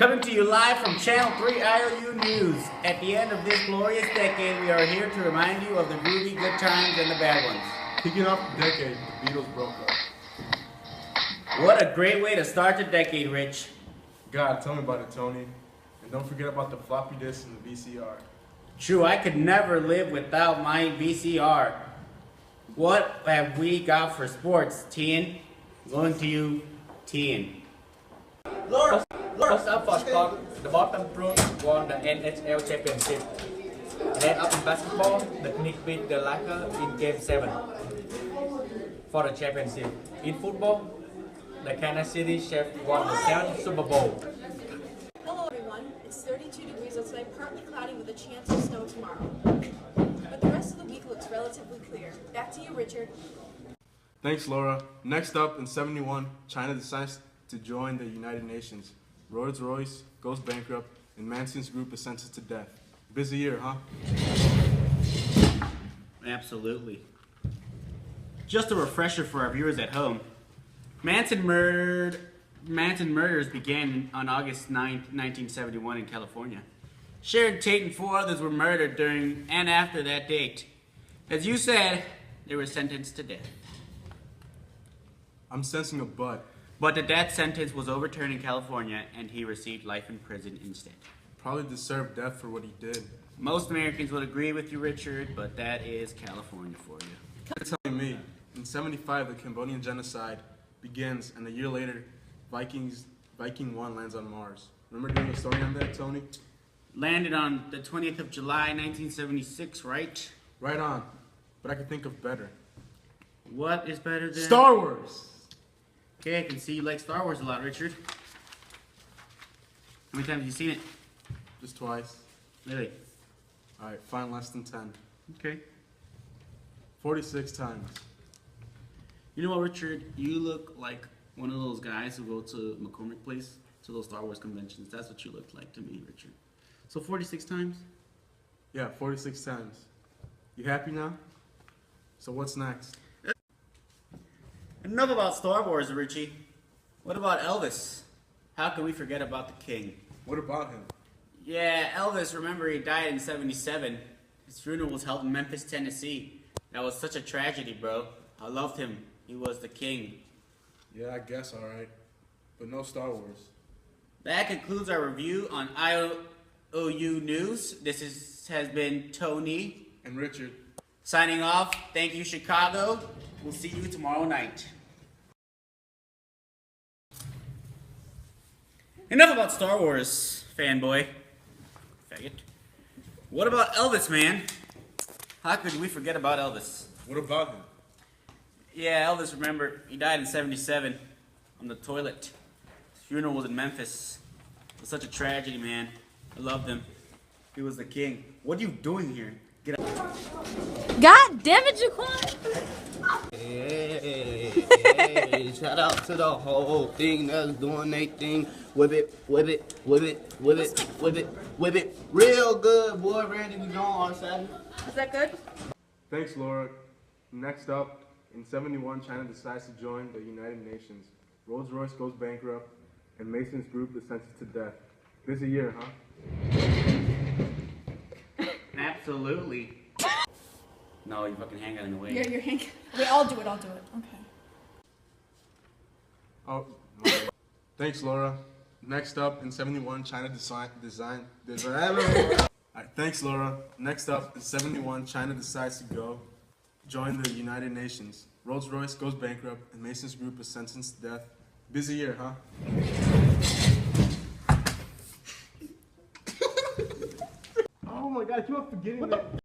Coming to you live from Channel 3 IOU News. At the end of this glorious decade, we are here to remind you of the groovy good times and the bad ones. Kicking off the decade, the Beatles broke up. What a great way to start the decade, Rich. God, tell me about it, Tony. And don't forget about the floppy disk and the VCR. True, I could never live without my VCR. What have we got for sports, Tien? Going to you, Tien. First up for sport, the Boston Bruins won the NHL championship. Then up in basketball, the Knicks beat the Lakers in Game 7 for the championship. In football, the Kansas City Chiefs won the 7th Super Bowl. Hello everyone, it's 32 degrees outside, partly cloudy with a chance of snow tomorrow. But the rest of the week looks relatively clear. Back to you, Richard. Thanks, Laura. Next up, in 71, China decides to join the United Nations. Rolls-Royce goes bankrupt, and Manson's group is sentenced to death. Busy year, huh? Absolutely. Just a refresher for our viewers at home. Manson murders began on August 9, 1971 in California. Sharon Tate and 4 others were murdered during and after that date. As you said, they were sentenced to death. I'm sensing a but. But the death sentence was overturned in California and he received life in prison instead. Probably deserved death for what he did. Most Americans would agree with you, Richard, but that is California for you. You're telling me, in 75, the Cambodian genocide begins, and a year later, Viking 1 lands on Mars. Remember doing a story on that, Tony? Landed on the 20th of July, 1976, right? Right on. But I could think of better. What is better than... Star Wars! Okay, I can see you like Star Wars a lot, Richard. How many times have you seen it? Just twice. Really? Alright, fine, less than 10. Okay. 46 times. You know what, Richard? You look like one of those guys who go to McCormick Place, to those Star Wars conventions. That's what you look like to me, Richard. So 46 times? Yeah, 46 times. You happy now? So what's next? Enough about Star Wars, Richie. What about Elvis? How can we forget about the king? What about him? Yeah, Elvis, remember he died in 77. His funeral was held in Memphis, Tennessee. That was such a tragedy, bro. I loved him. He was the king. Yeah, I guess, alright. But no Star Wars. That concludes our review on IOU News. Has been Tony. And Richard. Signing off. Thank you, Chicago. We'll see you tomorrow night. Enough about Star Wars, fanboy. Faggot. What about Elvis, man? How could we forget about Elvis? What about him? Yeah, Elvis, remember, he died in 77 on the toilet. His funeral was in Memphis. It was such a tragedy, man. I loved him. He was the king. What are you doing here? Get out. God damn it, Jaquan! Hey, shout out to the whole thing that's doing their thing. Whip it, whip it, whip it, whip it, whip it, whip it. Real good, boy. Randy, we going on Saturday. Is that good? Thanks, Laura. Next up, in 71, China decides to join the United Nations. Rolls-Royce goes bankrupt, and Mason's group is sentenced to death. Busy year, huh? Absolutely. No, you fucking hang out in the way. You're Hank. Wait, I'll do it. Okay. Oh, no. Thanks, Laura. Next up, in 71, China Alright, thanks, Laura. Next up, in 71, China decides to join the United Nations. Rolls-Royce goes bankrupt, and Mason's group is sentenced to death. Busy year, huh? Oh my god, I keep on forgetting that.